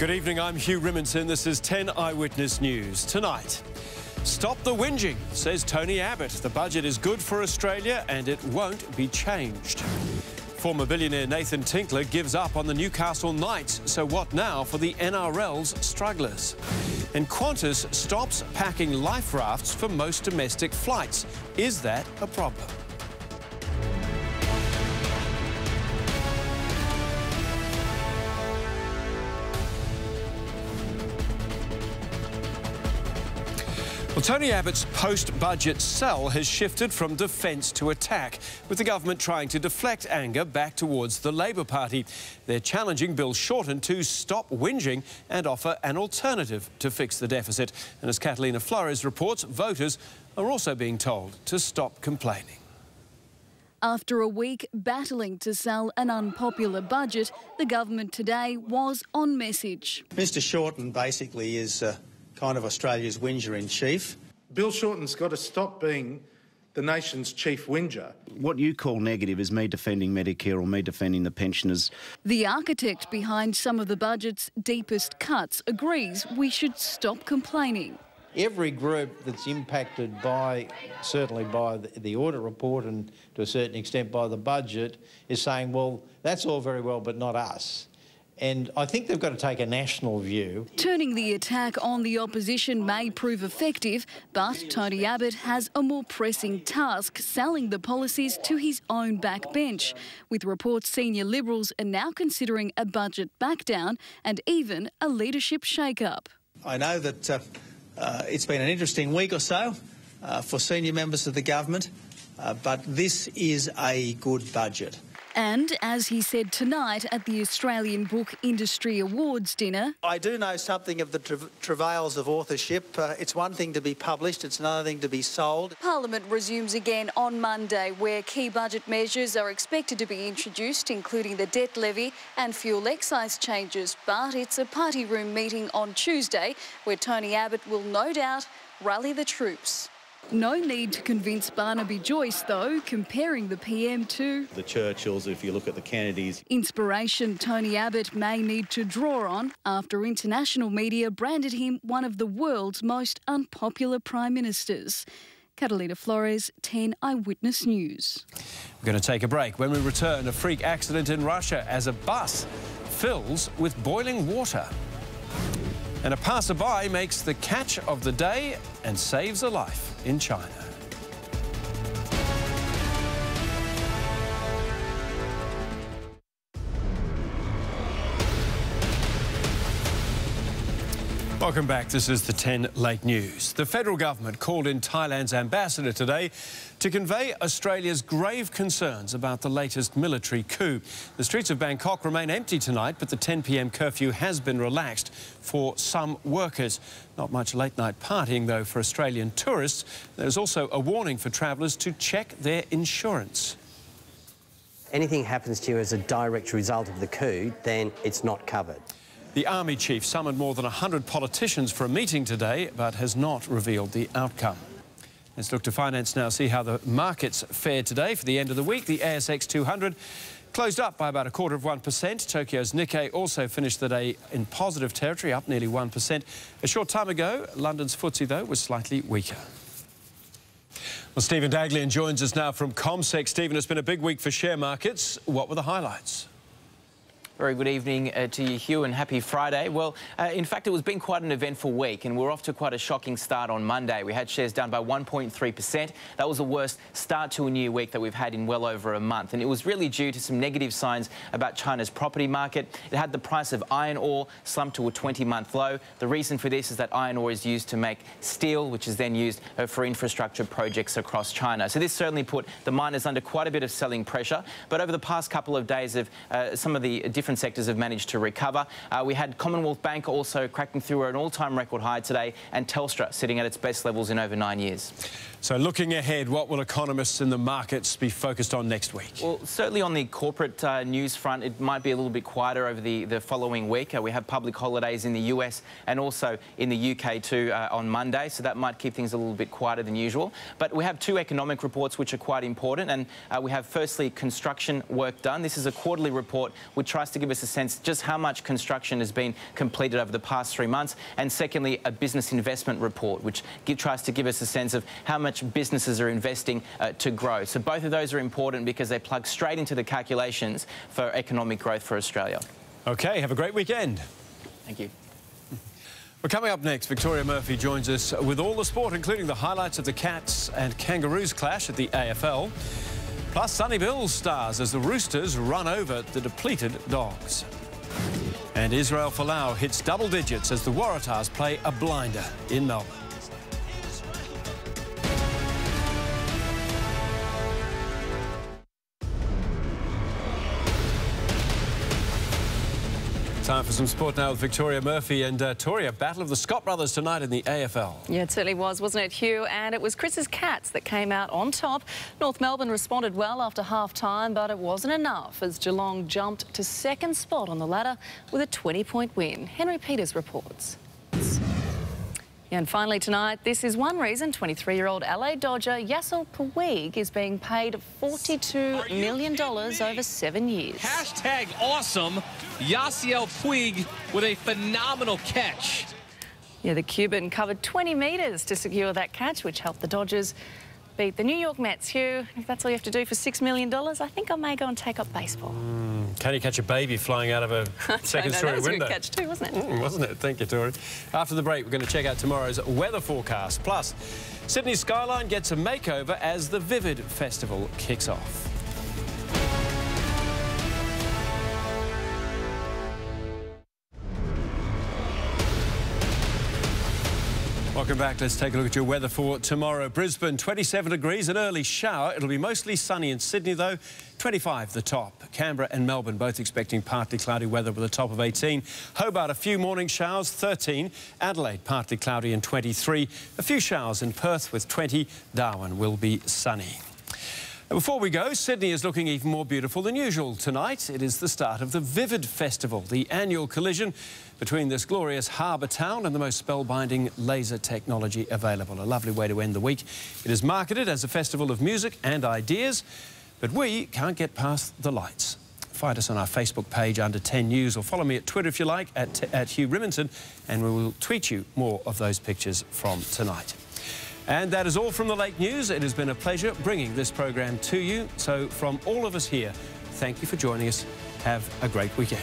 Good evening, I'm Hugh Rimmington. This is 10 Eyewitness News. Tonight, stop the whinging, says Tony Abbott. The budget is good for Australia and it won't be changed. Former billionaire Nathan Tinkler gives up on the Newcastle Knights. So what now for the NRL's strugglers? And Qantas stops packing life rafts for most domestic flights. Is that a problem? Well, Tony Abbott's post-budget sell has shifted from defence to attack, with the government trying to deflect anger back towards the Labor Party. They're challenging Bill Shorten to stop whinging and offer an alternative to fix the deficit. And as Catalina Flores reports, voters are also being told to stop complaining. After a week battling to sell an unpopular budget, the government today was on message. Mr Shorten basically is kind of Australia's whinger-in-chief. Bill Shorten's got to stop being the nation's chief whinger. What you call negative is me defending Medicare or me defending the pensioners. The architect behind some of the budget's deepest cuts agrees we should stop complaining. Every group that's impacted by, certainly by the audit report and to a certain extent by the budget, is saying, well, that's all very well, but not us. And I think they've got to take a national view. Turning the attack on the opposition may prove effective, but Tony Abbott has a more pressing task, selling the policies to his own backbench, with reports senior Liberals are now considering a budget backdown and even a leadership shake-up. I know that it's been an interesting week or so for senior members of the government, but this is a good budget. And as he said tonight at the Australian Book Industry Awards dinner, I do know something of the travails of authorship. It's one thing to be published, it's another thing to be sold. Parliament resumes again on Monday, where key budget measures are expected to be introduced, including the debt levy and fuel excise changes. But it's a party room meeting on Tuesday, where Tony Abbott will no doubt rally the troops. No need to convince Barnaby Joyce, though, comparing the PM to The Churchills, if you look at the Kennedys. Inspiration Tony Abbott may need to draw on after international media branded him one of the world's most unpopular prime ministers. Catalina Flores, 10 Eyewitness News. We're going to take a break. When we return, a freak accident in Russia as a bus fills with boiling water. And a passerby makes the catch of the day and saves a life in China. Welcome back. This is the 10 Late News. The federal government called in Thailand's ambassador today to convey Australia's grave concerns about the latest military coup. The streets of Bangkok remain empty tonight, but the 10 p.m. curfew has been relaxed for some workers. Not much late-night partying, though, for Australian tourists. There's also a warning for travellers to check their insurance. Anything happens to you as a direct result of the coup, then it's not covered. The Army Chief summoned more than 100 politicians for a meeting today, but has not revealed the outcome. Let's look to finance now, see how the markets fared today for the end of the week. The ASX 200 closed up by about 0.25%. Tokyo's Nikkei also finished the day in positive territory, up nearly 1%. A short time ago, London's FTSE, though, was slightly weaker. Well, Stephen Daglian joins us now from CommSec. Stephen, it's been a big week for share markets. What were the highlights? Very good evening to you, Hugh, and happy Friday. Well, in fact, it has been quite an eventful week, and we're off to quite a shocking start on Monday. We had shares down by 1.3%. That was the worst start to a new week that we've had in well over a month, and it was really due to some negative signs about China's property market. It had the price of iron ore slumped to a 20-month low. The reason for this is that iron ore is used to make steel, which is then used for infrastructure projects across China. So this certainly put the miners under quite a bit of selling pressure. But over the past couple of days, some of the different sectors have managed to recover. We had Commonwealth Bank also cracking through an all-time record high today, and Telstra sitting at its best levels in over 9 years. So looking ahead, what will economists in the markets be focused on next week? Well, certainly on the corporate news front, it might be a little bit quieter over the following week. We have public holidays in the US and also in the UK too on Monday, so that might keep things a little bit quieter than usual. But we have two economic reports which are quite important, and we have firstly construction work done. This is a quarterly report which tries to give us a sense just how much construction has been completed over the past 3 months. And secondly, a business investment report, which tries to give us a sense of how much businesses are investing to grow. So both of those are important because they plug straight into the calculations for economic growth for Australia. OK, have a great weekend. Thank you. Well, coming up next, Victoria Murphy joins us with all the sport, including the highlights of the Cats and Kangaroos clash at the AFL. Plus, Sonny Bill stars as the Roosters run over the depleted Dogs. And Israel Folau hits double digits as the Waratahs play a blinder in Melbourne. Time for some sport now with Victoria Murphy and Toria. Battle of the Scott brothers tonight in the AFL. Yeah, it certainly was, wasn't it, Hugh? And it was Chris's Cats that came out on top. North Melbourne responded well after half-time, but it wasn't enough as Geelong jumped to second spot on the ladder with a 20-point win. Henry Peters reports. And finally tonight, this is one reason 23-year-old LA Dodger Yasiel Puig is being paid $42 million over 7 years. Hashtag awesome. Yasiel Puig with a phenomenal catch. Yeah, the Cuban covered 20 metres to secure that catch, which helped the Dodgers beat the New York Mets. Hugh, if that's all you have to do for $6 million, I think I may go and take up baseball. Can you catch a baby flying out of a second-story window? That was a good catch too, wasn't it? Wasn't it? Thank you, Tori. After the break, we're going to check out tomorrow's weather forecast. Plus, Sydney's skyline gets a makeover as the Vivid Festival kicks off. Welcome back. Let's take a look at your weather for tomorrow. Brisbane, 27 degrees, an early shower. It'll be mostly sunny in Sydney, though. 25 the top. Canberra and Melbourne both expecting partly cloudy weather with a top of 18. Hobart, a few morning showers, 13. Adelaide, partly cloudy and 23. A few showers in Perth with 20. Darwin will be sunny. Before we go, Sydney is looking even more beautiful than usual tonight. It is the start of the Vivid Festival, the annual collision between this glorious harbour town and the most spellbinding laser technology available. A lovely way to end the week. It is marketed as a festival of music and ideas, but we can't get past the lights. Find us on our Facebook page under 10 News, or follow me at Twitter if you like, at Hugh Riminton, and we will tweet you more of those pictures from tonight. And that is all from the Lake News. It has been a pleasure bringing this program to you. So from all of us here, thank you for joining us. Have a great weekend.